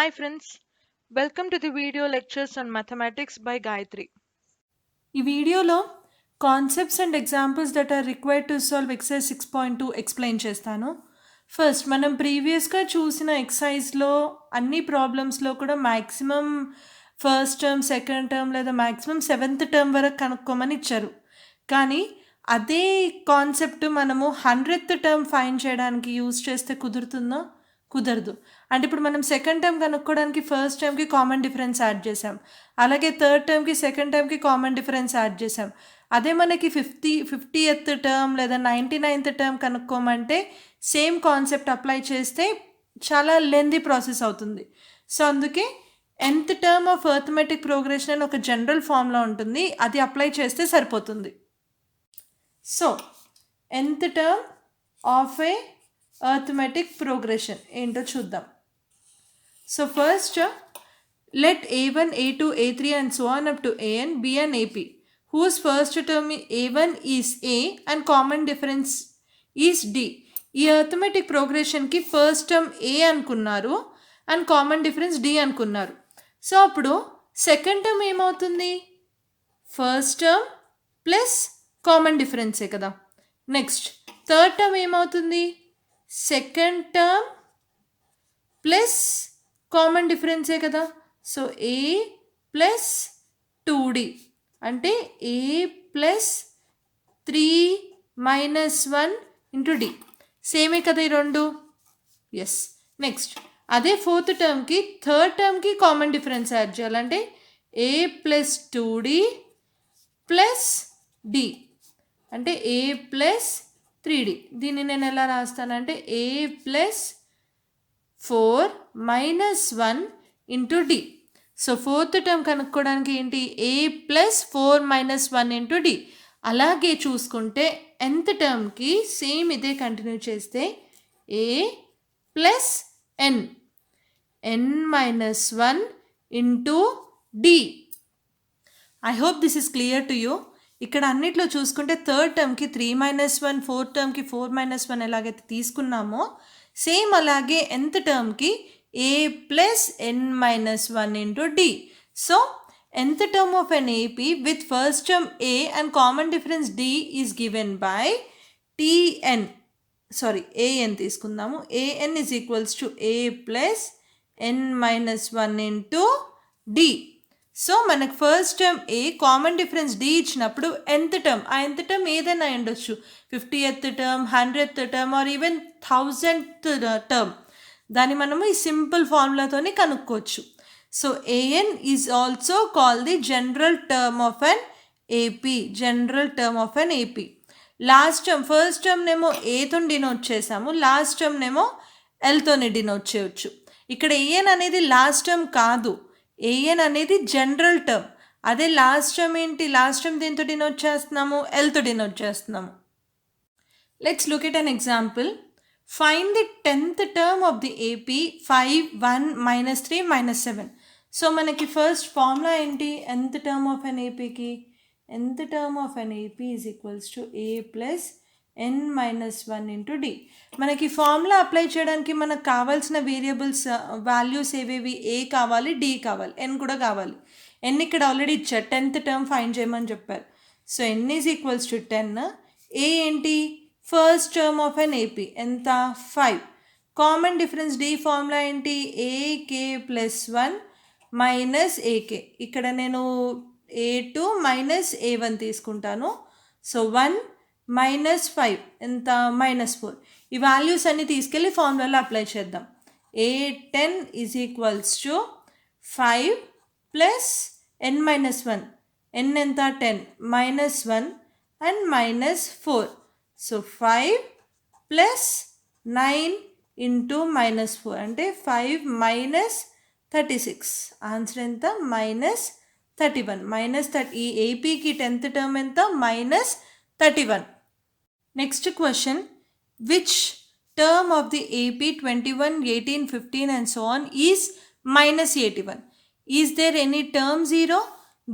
Hi friends, welcome to the video lectures on mathematics by Gayatri. ఈ వీడియోలో concepts and examples that are required to solve exercise 6.2 explain చేస్తాను. First మనం ప్రీవియస్గా చూసిన ఎక్సైజ్లో అన్ని ప్రాబ్లమ్స్లో కూడా maximum first term second term లేదా మ్యాక్సిమం సెవెంత్ టర్మ్ వరకు కనుక్కోమని ఇచ్చారు. కానీ అదే కాన్సెప్ట్ మనము 100th టర్మ్ ఫైండ్ చేయడానికి యూజ్ చేస్తే కుదురుతుందో? కుదరదు. అంటే ఇప్పుడు మనం సెకండ్ టర్మ్ కనుక్కోవడానికి ఫస్ట్ టర్మ్కి కామన్ డిఫరెన్స్ యాడ్ చేసాం, అలాగే థర్డ్ టర్మ్కి సెకండ్ టర్మ్కి కామన్ డిఫరెన్స్ యాడ్ చేసాం. అదే మనకి 50th టర్మ్ లేదా 99th టర్మ్ కనుక్కోమంటే సేమ్ కాన్సెప్ట్ అప్లై చేస్తే చాలా లెందీ ప్రాసెస్ అవుతుంది. సో అందుకే nth term of arithmetic progression అని ఒక జనరల్ ఫార్ములా ఉంటుంది, అది అప్లై చేస్తే సరిపోతుంది. So nth term of a arithmetic progression ఏంటో చూద్దాం. So first let a1, a2, a3 and so on up to an be an AP whose first term a1 is a and common difference is d. ఈ arithmetic ప్రోగ్రెషన్కి first term a అనుకున్నారు and common difference d అనుకున్నారు. So అప్పుడు second term ఏమవుతుంది? First term plus common డిఫరెన్సే కదా. Next third term ఏమవుతుంది? Second term plus common డిఫరెన్సే కదా. సో ఏ ప్లస్ 2d అంటే a plus 3 minus 1 into d. సేమే కదా ఈ రెండు. ఎస్. నెక్స్ట్ అదే ఫోర్త్ టర్మ్కి థర్డ్ టర్మ్కి కామన్ డిఫరెన్స్ యాడ్ చేయాలంటే a plus 2d plus D అంటే ఏ ప్లస్ 3d. దీన్ని నేను ఎలా రాస్తానంటే a plus 4 minus 1 into d. So fourth term కనుక్కోవడానికి ఏంటి? A plus 4 minus 1 into d. అలాగే చూసుకుంటే nth టర్మ్కి సేమ్ ఇదే కంటిన్యూ చేస్తే a plus n minus 1 into d. I hope this is clear to you. ఇక్కడ అన్నిట్లో చూసుకుంటే థర్డ్ టర్మ్కి 3 మైనస్ 1, ఫోర్త్ టర్మ్కి 4 మైనస్ 1 ఎలాగైతే తీసుకున్నామో సేమ్ అలాగే nth టర్మ్కి a plus n minus 1 into d. So nth term of an AP with first term a and common difference d is given by tn. Sorry, an తీసుకుందాము. an is equals to a plus n minus 1 into d. So మనకు first term a common difference d ఇచ్చినప్పుడు nth term, ఆ nth term ఏదైనా ఉండొచ్చు, 50th term, 100th term or even 1000th term. దాన్ని మనము ఈ simple ఫార్ములాతోనే కనుక్కోవచ్చు. So a n is also call the general term of an AP. General term of an AP. Last term first టర్మ్నేమో ఏతో డినోట్ చేసాము, లాస్ట్ టర్మ్నేమో ఎల్తోనే డినోట్ చేయవచ్చు. ఇక్కడ ఏఎన్ అనేది లాస్ట్ టర్మ్ కాదు, ఏఎన్ అనేది జనరల్ టర్మ్. అదే లాస్ట్ టర్మ్ ఏంటి? లాస్ట్ టర్మ్ దీంతో డినోట్ చేస్తున్నాము, ఎల్తో డినోట్ చేస్తున్నాము. Let's look at an example. Find the 10th term of the AP 5, 1, minus 3, minus 7. So మనకి ఫస్ట్ ఫార్ములా ఏంటి? nth term of an APకి nth term of an AP is equals to a plus n minus 1 into d. మనకి formula apply చేయడానికి మనకు కావాల్సిన variables values ఏవేవి? ఏ కావాలి, D కావాలి, ఎన్ కూడా కావాలి. ఎన్ ఇక్కడ ఆల్రెడీ ఇచ్చారు, 10th term ఫైండ్ చేయమని చెప్పారు. So N is equals to 10. A ఏంటి? First term of an AP ఎంత? 5. కామన్ డిఫరెన్స్ డి ఫార్ములా ఏంటి? A K plus 1 minus A K. ఇక్కడ నేను A2 మైనస్ A1 తీసుకుంటాను. సో 1 మైనస్ 5 ఎంత? మైనస్ 4. ఈ వాల్యూస్ అన్నీ తీసుకెళ్ళి ఫార్ములాలో అప్లై చేద్దాం. A10 is equals to 5 plus n minus 1. n ఎంత? 10 minus 1 and minus 4. So 5 plus 9 into minus 4 అంటే 5 మైనస్ 36. ఆన్సర్ ఎంత? మైనస్ 31. మైనస్ 30. ఈ ఏపీకి 10th టర్మ్ ఎంత? Minus 31. Next question. Which term of the AP 21, 18, 15 and so on is minus 81? Is there any term 0?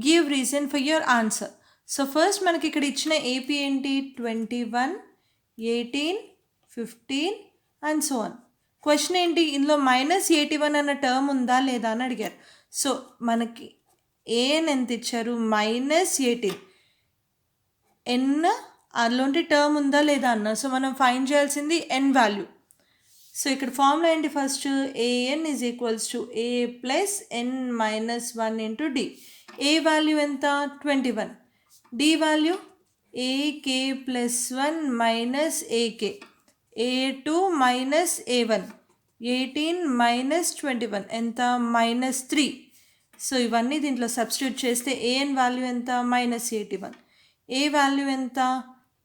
Give reason for your answer. So first మనకి ఇక్కడ ఇచ్చిన AP ఏంటి? 21, 18, 15 and so on. Question ఏంటి, ఇందులో -81 అన్న term ఉందా లేదా అని అడిగారు. సో మనకి ఏఎన్ ఎంత ఇచ్చారు, -18, ఎన్ అందులోంటి టర్మ్ ఉందా లేదా అన్న. సో మనం ఫైండ్ చేయాల్సింది ఎన్ వాల్యూ. సో ఇక్కడ ఫార్ములా ఏంటి, first A N is equals to A plus N -1 into D. A value ఎంత, 21. D value A K plus 1 minus A K, A2 minus A1, 18 minus 21 ఎంత, -3. సో ఇవన్నీ దీంట్లో సబ్స్టిట్యూట్ చేస్తే ఏఎన్ వాల్యూ ఎంత, -81, ఏ value ఎంత,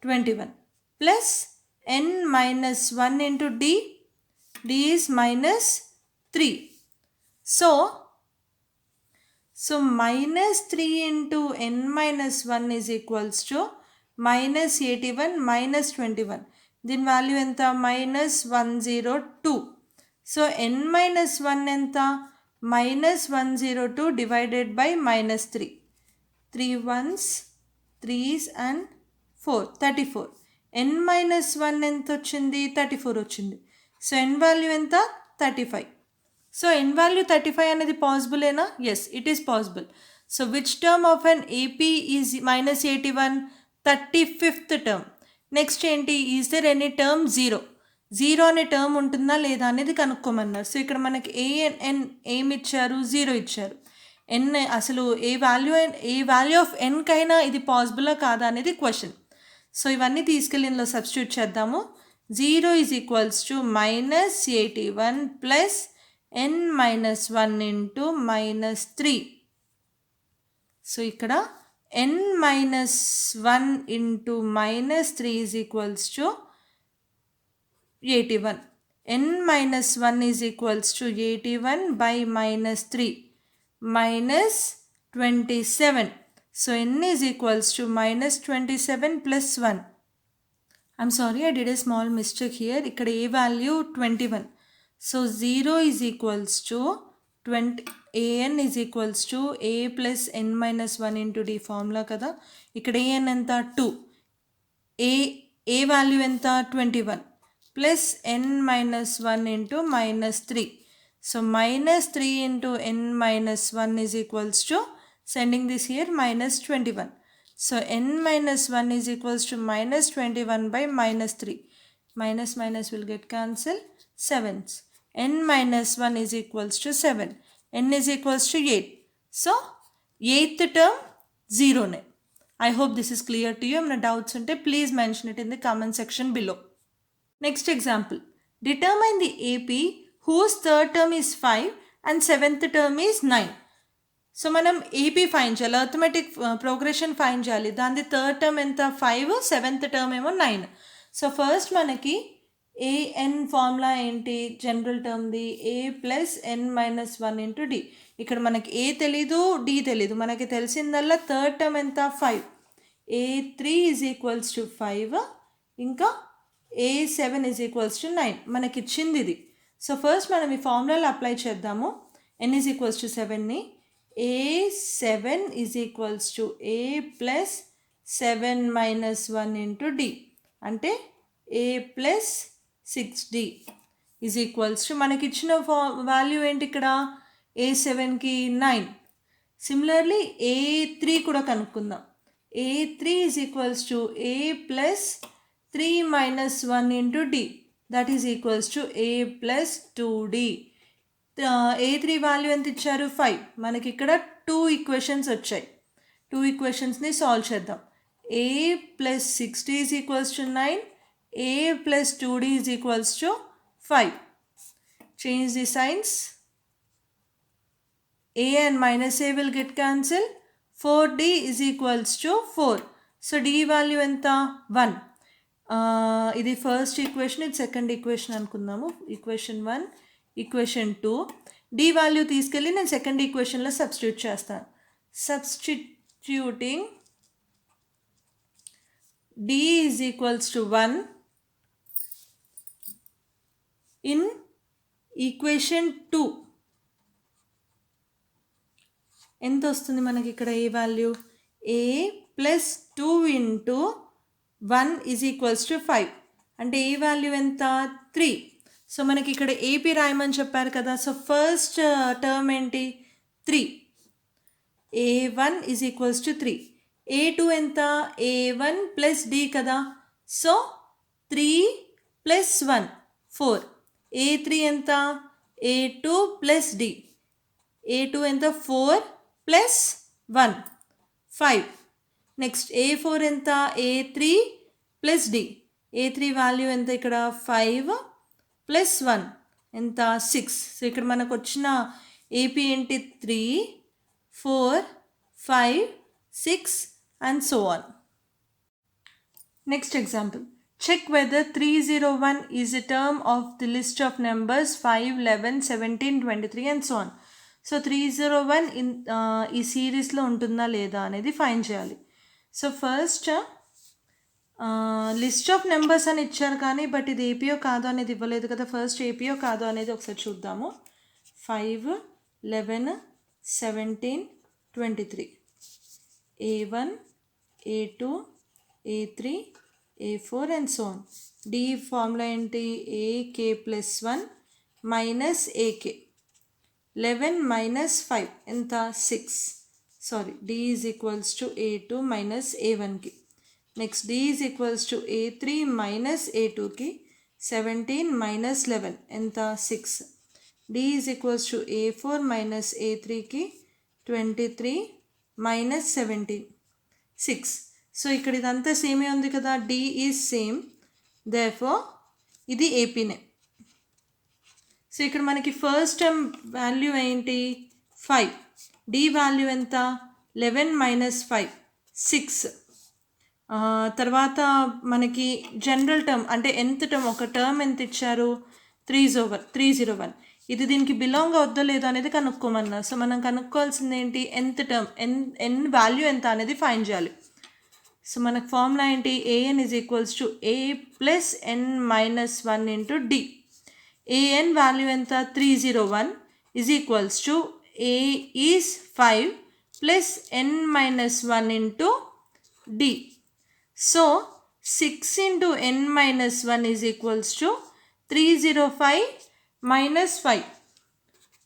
21, plus N -1 into D, D is -3. So -3 into n minus 1 is equals to -81 minus 21. దీని value ఎంత, -102. So n minus 1 ఎంత, -102 divided by -3. 3 ones, 3s and 4, 34. n minus 1 ఎంత వచ్చింది, 34 వచ్చింది. సో n వాల్యూ ఎంత, 35. So n value 35 అనేది పాసిబులేనా, yes it is possible. So which term of an AP is -81, 35th term. Next ఏంటి, is there any term zero అనే term ఉంటుందా లేదా అనేది కనుక్కోమన్నారు. సో ఇక్కడ మనకి ఏఎన్ ఏమి ఇచ్చారు, 0 ఇచ్చారు. ఎన్ అసలు ఏ వాల్యూ ఆఫ్ ఎన్కైనా ఇది పాసిబులా కాదా అనేది క్వశ్చన్. సో ఇవన్నీ తీసుకెళ్ళి ఇందులో సబ్స్టిట్యూట్ చేద్దాము. 0 is equals to -81 plus n -1 into -3. So ఇక్కడ n -1 into -3 is equals to 81. n -1 is equals to 81 by -3 -27. So n is equals to -27 plus 1. I'm sorry, I did a small mistake here. ఇక్కడ ఏ value 21. So 0 is equals to 20, an is equals to a plus n -1 into d formula కదా. ఇక్కడ an ఎంత, 2, ఏ value ఎంత, 21 plus n -1 into -3. So -3 into n -1 is equals to, sending this here, -21. So n -1 is equals to -21 by -3. Minus will get cancelled, 7s. n -1 is equals to 7. n is equals to 8. So 8th term 0 ne. I hope this is clear to you. If doubts unte please mention it in the comment section below. Next example. Determine the AP whose third term is 5 and 7th term is 9. So మనం AP fine చేయాలి, arithmetic progression fine చేయాలి. దాని third term ఎంత, 5, 7th term ఏమో 9. So first మనకి AN formula ఏంటి, general టర్మ్ది ఏ plus n -1 into D. ఇక్కడ మనకి ఏ తెలీదు, డి తెలీదు, మనకి తెలిసిందల్లా థర్డ్ టర్మ్ ఎంత, 5. A3 ఈజ్ ఈక్వల్స్ టు 5, ఇంకా A7 ఈజ్ ఈక్వల్స్ టు 9 మనకి ఇచ్చింది ఇది. సో ఫస్ట్ మనం ఈ ఫార్ములాలో అప్లై చేద్దాము. n ఈజ్ ఈక్వల్స్ టు 7ని A7 is equals to A plus 7 -1 into d, అంటే A plus 6d is equals to, మనకి ఇచ్చిన వాల్యూ ఏంటి ఇక్కడ, A7కి 9. సిమిలర్లీ A3 కూడా కనుక్కుందాం. A3 is equals to A plus 3 -1 into D, that is equals to A plus 2d. A3 value ఎంత ఇచ్చారు, 5. మనకి ఇక్కడ 2 ఈక్వేషన్స్ వచ్చాయి. 2 ఈక్వేషన్స్ని సాల్వ్ చేద్దాం. A plus 6d is equals to 9, A plus 2d is equals to 5. Change the signs. A and minus A will get cancelled. 4d is equals to 4. So d value enta, 1. This first equation, it's second equation anukundamu. Equation 1, equation 2. D value తీసుకెళ్ళి నేను second equation లో substitute చేస్తాను. Substituting d is equals to 1 in equation 2. ఎంత వస్తుంది మనకి ఇక్కడ ఏ value, a plus 2 into 1 is equals to 5, అంటే ఏ value ఎంత, 3. సో మనకి ఇక్కడ ఏపీ రాయమని చెప్పారు కదా. సో ఫస్ట్ టర్మ్ ఏంటి 3, a1 is equals to 3. a2 ఎంత a1 ప్లస్ d కదా. So 3 plus 1 4. a3 ఎంత a2 ప్లస్ d. a2 ఎంత 4 ప్లస్ 1 5. నెక్స్ట్ a4 ఎంత a3 plus d. a3 value ఎంత ఇక్కడ 5 ప్లస్ 1 ఎంత 6. సో ఇక్కడ మనకు వచ్చిన ఏపీ ఏంటి 3 4 5 6 and so on. Next example, check whether 301 is a term of the list of numbers 5 11 17 23 and so on. So 301 ఈ సిరీస్లో ఉంటుందా లేదా అనేది ఫైండ్ చేయాలి. So first list of numbers అని ఇచ్చారు కానీ బట్ ఇది ఏపీఓ కాదు అనేది ఇవ్వలేదు కదా. ఫస్ట్ ఏపీఓ కాదు అనేది ఒకసారి చూద్దాము. 5 11 17 23 a1 a2 a3 a4 and so on. D formula ఏంటి ak plus 1 minus ak. 11 minus 5 ఎంత 6. Sorry d is equals to a2 minus a1కి. Next d is equals to a3 minus a2కి. 17 మైనస్ 11 ఎంత 6. d is equals to a4 minus a3కి. 23 minus 17 6. So ఇక్కడ ఇదంతా సేమే ఉంది కదా. d ఈజ్ సేమ్, దేర్ఫోర్ ఇది ఏపీనే. సో ఇక్కడ మనకి ఫస్ట్ టర్మ్ వాల్యూ ఏంటి 5. d వాల్యూ ఎంత 11 మైనస్ 5 6. తర్వాత మనకి జనరల్ టర్మ్ అంటే nth టర్మ్ ఒక టర్మ్ ఎంత ఇచ్చారు 301. ఇది దీనికి బిలాంగ్ అవుద్దో లేదో అనేది కనుక్కోమన్నారు. సో మనం కనుక్కోవాల్సింది ఏంటి nth టర్మ్ n వాల్యూ ఎంత అనేది ఫైండ్ చేయాలి. సో మనకు ఫార్ములా ఏంటి an is equals to a plus n minus 1 into d. an value ఎంత 301 is equals to a is 5 plus n minus 1 into d. So 6 into n minus 1 is equals to 305 minus 5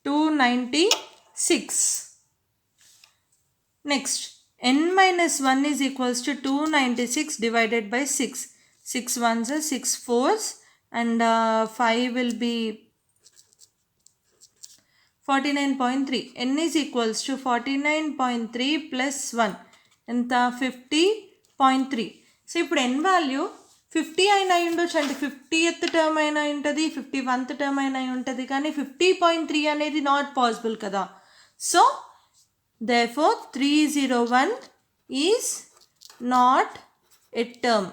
296. Next n minus 1 is equals to 296 divided by 6. 6 ones are 6 fours and 5 will be 49.3. n is equals to 49.3 plus 1 ఎంత 50.3. So ఇప్పుడు n value 50 అయినా ఉండొచ్చు, అంటే 50th term అయినా ఉంటుంది, 51th term అయినా ఉంటుంది, కానీ 50.3 అనేది నాట్ పాసిబుల్ కదా. So therefore 301 is not a term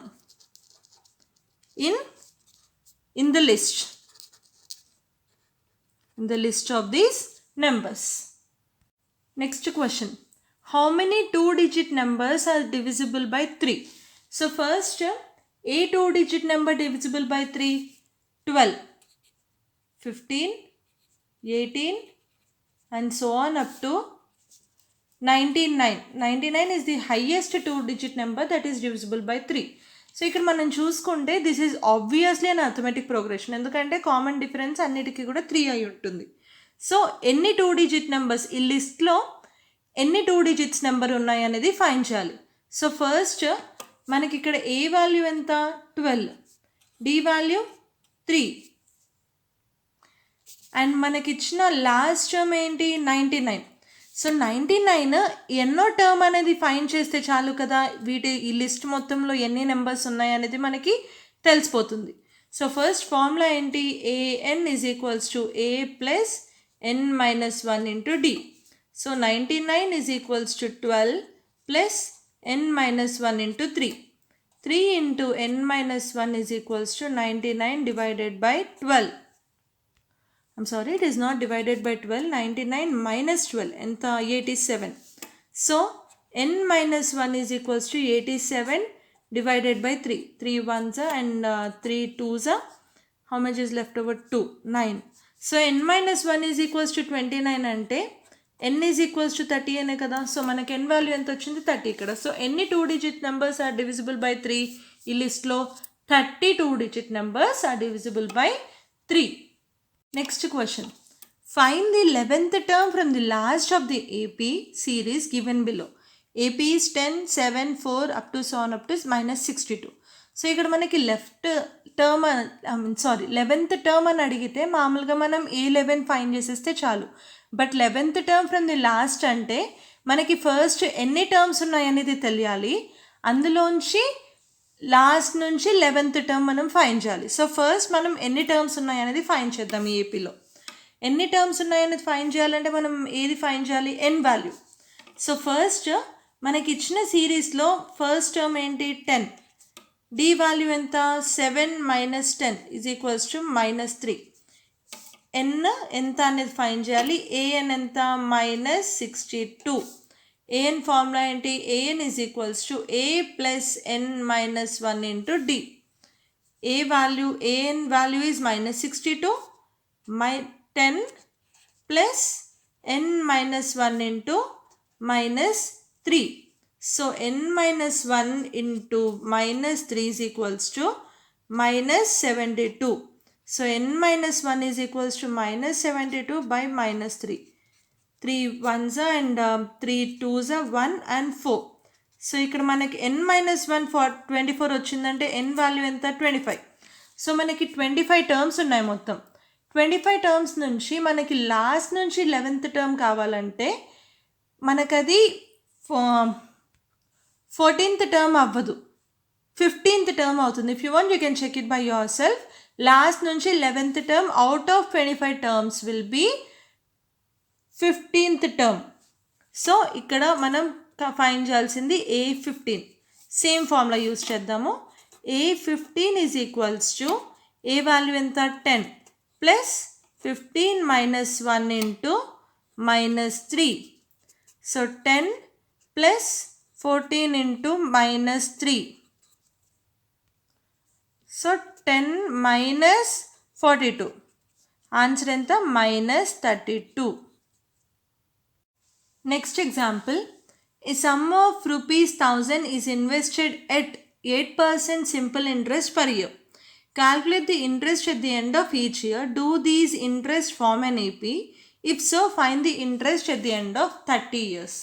in the list of these numbers. Next question, how many 2-digit numbers are divisible by 3? So first a 2-digit number divisible by 3 12 15 18 and so on up to 99 is the highest 2-digit number that is divisible by 3. So ఇక్కడ మనం చూసుకుంటే this is obviously an arithmetic progression, ఎందుకంటే common difference అన్నిటికీ కూడా 3 అయి ఉంటుంది. So ఎన్ని 2-digit numbers ఈ లిస్ట్లో ఎన్ని 2 digits నెంబర్ ఉన్నాయి అనేది ఫైండ్ చేయాలి. సో ఫస్ట్ మనకి ఇక్కడ ఏ వాల్యూ ఎంత 12, డి వాల్యూ 3 అండ్ మనకి ఇచ్చిన లాస్ట్ టర్మ్ ఏంటి 99. సో 99 ఎన్నో టర్మ్ అనేది ఫైండ్ చేస్తే చాలు కదా, ఈ లిస్ట్ మొత్తంలో ఎన్ని నెంబర్స్ ఉన్నాయి అనేది మనకి తెలిసిపోతుంది. సో ఫస్ట్ ఫార్ములా ఏంటి an is equals to a plus n minus 1 into d. So 99 is equals to 12 plus n minus 1 into 3. 3 into n minus 1 is equals to 99 divided by 12. I'm sorry, it is not divided by 12. 99 minus 12 ఎంత 87. So n minus 1 is equals to 87 divided by 3. 3 ones and 3 twos are, how much is left over 2 9. So n minus 1 is equals to 29 అంటే n is equals to 30 అనే కదా. So మనకి n value ఎంత వచ్చింది 30 ఇక్కడ. So ఎన్ని 2-digit numbers are divisible by 3 ఈ లిస్ట్లో 30 2-digit numbers are divisible by 3. Next question. Find the 11th term from the last of the AP series given below. AP is 10, 7, 4 up to so on up to minus 62. So ఇక్కడ మనకి term 11th term అని అడిగితే మామూలుగా మనం A11 find చేసేస్తే చాలు. But 11th term from the last అంటే మనకి ఫస్ట్ ఎన్ని టర్మ్స్ ఉన్నాయనేది తెలియాలి. అందులోంచి లాస్ట్ నుంచి 11th టర్మ్ మనం ఫైండ్ చేయాలి. సో ఫస్ట్ మనం ఎన్ని టర్మ్స్ ఉన్నాయనేది ఫైండ్ చేద్దాం ఈ ఏపీలో. ఎన్ని టర్మ్స్ ఉన్నాయనేది ఫైండ్ చేయాలంటే మనం ఏది ఫైండ్ చేయాలి? n value. సో ఫస్ట్ మనకి ఇచ్చిన సిరీస్లో ఫస్ట్ టర్మ్ ఏంటి? 10. d వాల్యూ ఎంత? 7 minus 10 is equals to minus 3. n ఎంత అనేది ఫైండ్ చేయాలి. an ఎంత? minus 62. an ఫార్ములా ఏంటి? an is equals to a plus n minus 1 into d. an value is minus 62. 10 plus n minus 1 into minus 3. So n minus 1 into minus 3 is equals to minus 72. So n minus 1 is equals to minus 72 by minus 3. 3 1s and 3 2s are 1 and 4. So ఇక్కడ మనకి n minus 1 for 24 వచ్చిందంటే n value ఎంత? 25. So మనకి 25 terms ఉన్నాయి మొత్తం. 25 terms నుంచి మనకి last నుంచి 11th టర్మ్ కావాలంటే మనకది 14th టర్మ్ అవ్వదు, 15th టర్మ్ అవుతుంది. If you want you can check it by your last నుంచి 11th term out of 25 terms will be 15th term. So ఇక్కడ మనం ఫైండ్ చేయాల్సింది A15. సేమ్ ఫార్ములా యూజ్ చేద్దాము. A15 is equals to A value ఎంత? 10 plus 15 minus 1 into minus 3. So 10 plus 14 into minus 3. So 10 minus 42. Answer enta? Minus 32. Next example. A sum of rupees 1000 is invested at 8% simple interest per year. Calculate the interest at the end of each year. Do these interest form an AP? If so, find the interest at the end of 30 years.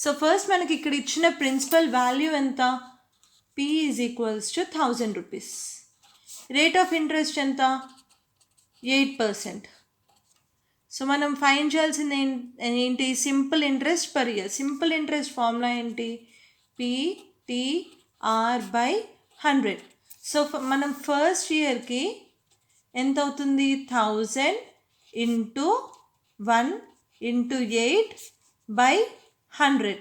So first మనకి ఇక్కడ ఇచ్చిన principal value ఎంత? P is equals to 1000 rupees. Rate of interest ఎంత? 8%. So మనం find చేయాల్సింది ఏంటి? Simple interest per year. Simple interest formula ఏంటి? PTR by 100. So మనం ఫస్ట్ ఇయర్కి ఎంత అవుతుంది? 1000 into 1 into 8 by 100.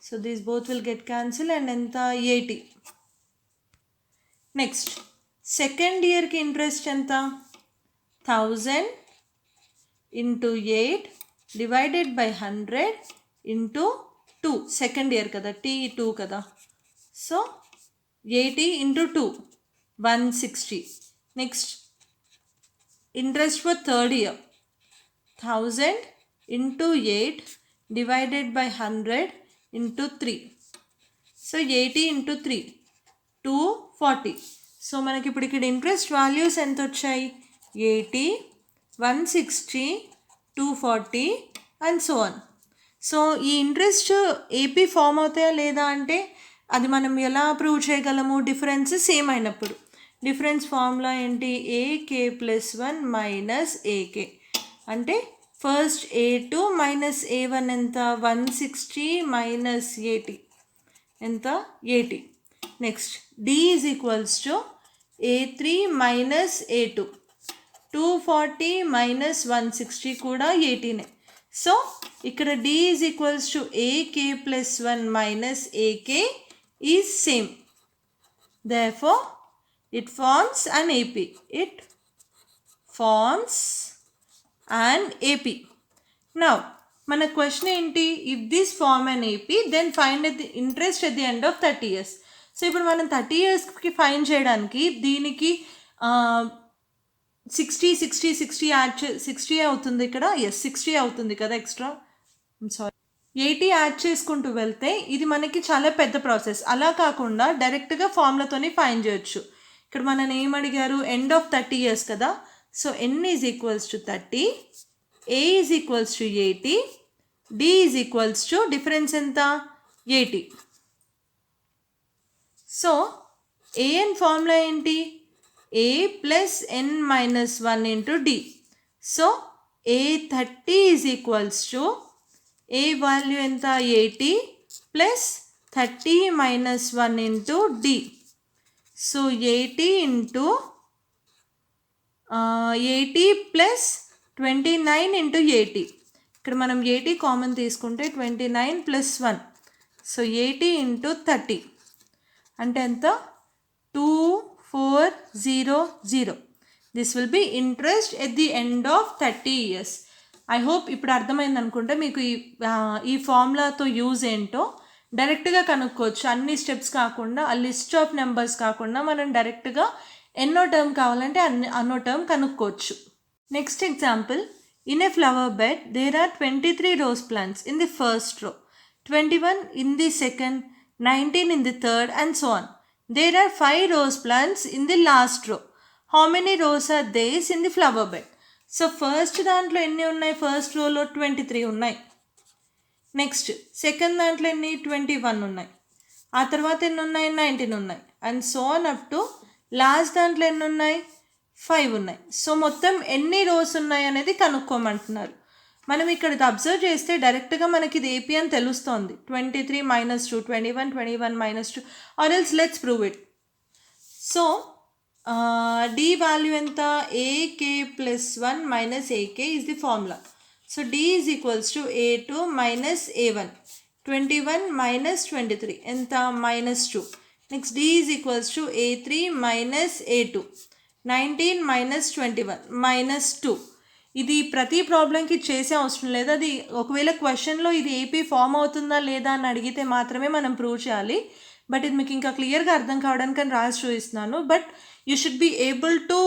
So these both will get cancel and ఎంత? 80. నెక్స్ట్ సెకండ్ ఇయర్కి ఇంట్రెస్ట్ ఎంత? 1000 into 8 divided by 100 into 2. Second year కదా, T2 కదా. So 80 into 2, 160. Next, interest for third year, 1000 into 8 divided by 100 into 3. So 80 into 3, 240. So మనకి ఇప్పుడు ఇక్కడ interest values ఎంత వచ్చాయి? 80, 160, 240 అండ్ సో ఆన్. సో ఈ ఇంట్రెస్ట్ ఏపీ ఫామ్ అవుతాయా లేదా అంటే అది మనం ఎలా ప్రూవ్ చేయగలము? డిఫరెన్స్ సేమ్ అయినప్పుడు. డిఫరెన్స్ ఫార్ములా ఏంటి? AK plus 1 minus AK. అంటే ఫస్ట్ A2 మైనస్ A1 ఎంత? 160 మైనస్ 80 ఎంత? 80. Next D is equals to A3 minus A2. 240 minus 160 కూడా 80నే. సో ఇక్కడ D is equals to AK plus 1 minus AK is same. Therefore, it forms an AP. It forms an AP. Now, మన question ఏంటి? If this form an AP, then find the interest at the end of 30 years. So ఇప్పుడు మనం 30 yearsకి find చేయడానికి దీనికి 60 add 60 అవుతుంది ఇక్కడ. Yes 60 అవుతుంది కదా ఎక్స్ట్రా. సారీ 80 యాడ్ చేసుకుంటూ వెళ్తే ఇది మనకి చాలా పెద్ద ప్రాసెస్. అలా కాకుండా డైరెక్ట్గా ఫార్ములాతోనే ఫైండ్ చేయొచ్చు. ఇక్కడ మనని ఏం అడిగారు? ఎండ్ ఆఫ్ 30 years కదా. So n is equals to 30, a is equals to 80, d is equals to difference ఎంత 80. సో an ఫార్ములా ఏంటి, a plus n minus 1 into d. So a30 is equals to a value ఎంత 80 plus 30 minus 1 into d. So 80 into 80 plus 29 into 80. ఇక్కడ మనం 80 common తీసుకుంటే 29 plus 1. So 80 into 30 అంటే ఎంత 2400. This will be interest at the end of 30 years. I hope ఇప్పుడు అర్థమైంది అనుకుంటే మీకు ఈ ఫార్ములాతో యూజ్ ఏంటో డైరెక్ట్గా కనుక్కోవచ్చు. అన్ని స్టెప్స్ కాకుండా, ఆ లిస్ట్ ఆఫ్ నెంబర్స్ కాకుండా మనం డైరెక్ట్గా ఎన్నో టర్మ్ కావాలంటే అన్నో టర్మ్ కనుక్కోవచ్చు. Next example, in a flower bed there are 23 rose plants in the first row, 21 in the second, 19 in the third and so on. There are 5 rose plants in the last row. How many rows are there in the flower bed? So first దాంట్లో ఎన్ని ఉన్నాయి, first రోలో 23 ఉన్నాయి. Next second దాంట్లో ఎన్ని 21 ఉన్నాయి. ఆ తర్వాత ఎన్ని ఉన్నాయి 19 ఉన్నాయి. And so on up to last దాంట్లో ఎన్ని ఉన్నాయి 5 ఉన్నాయి. సో మొత్తం ఎన్ని రోస్ ఉన్నాయి అనేది కనుక్కోమంటున్నారు. మనం ఇక్కడ అబ్జర్వ్ చేస్తే డైరెక్ట్గా మనకి ఇది ఏపీ అని తెలుస్తోంది. 23 minus 2, 21, 21 minus 2, or else let's prove it. So d value ఎంత, ak plus 1 minus ak is the formula. So d is equals to a2 minus a1. 21 minus 23 ఎంత minus 2. Next d is equals to a3 minus a2. 19 minus 21 minus 2. ఇది ప్రతి ప్రాబ్లంకి చేసే అవసరం లేదు. అది ఒకవేళ క్వశ్చన్లో ఇది ఏపీ ఫామ్ అవుతుందా లేదా అని అడిగితే మాత్రమే మనం ప్రూవ్ చేయాలి. బట్ ఇది మీకు ఇంకా క్లియర్గా అర్థం కావడానికి అని రాసి చూపిస్తున్నాను. But you should be able to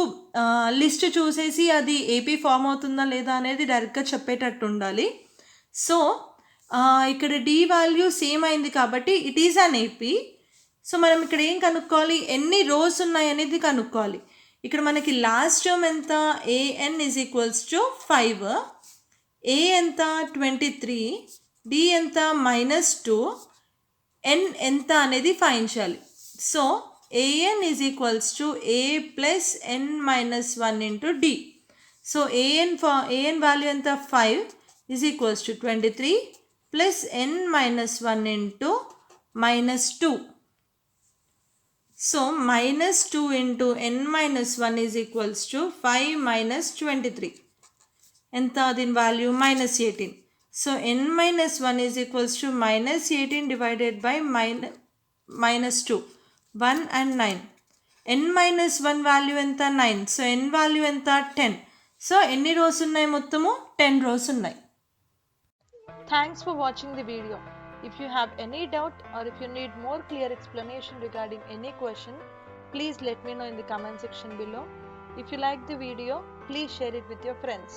list చూసేసి అది ఏపీ ఫామ్ అవుతుందా లేదా అనేది డైరెక్ట్గా చెప్పేటట్టు ఉండాలి. సో ఇక్కడ డి వాల్యూ సేమ్ అయింది కాబట్టి it is an AP. So మనం ఇక్కడ ఏం కనుక్కోవాలి, ఎన్ని రోస్ ఉన్నాయి అనేది కనుక్కోవాలి. ఇక్కడ మనకి లాస్ట్ టర్మ్ ఎంత, an is equals to 5, a ఎంత 23, d ఎంత మైనస్ 2, n ఎంత అనేది ఫైండ్ చేయాలి. So an is equals to a plus n minus 1 into d. So an value ఎంత 5 is equals to 23 plus n minus 1 into minus 2. So minus 2 into n minus 1 is equals to 5 minus 23 ఎంత, దీని value minus 18. So n minus 1 is equals to minus 18 divided by minus 2, 1 and 9. n minus 1 value ఎంత 9. So n value ఎంత 10. So ఎన్ని rose ఉన్నాయి, మొత్తము 10 rose ఉన్నాయి. Thanks for watching the video. If you have any doubt or if you need more clear explanation regarding any question, please let me know in the comment section below. If you like the video, please share it with your friends.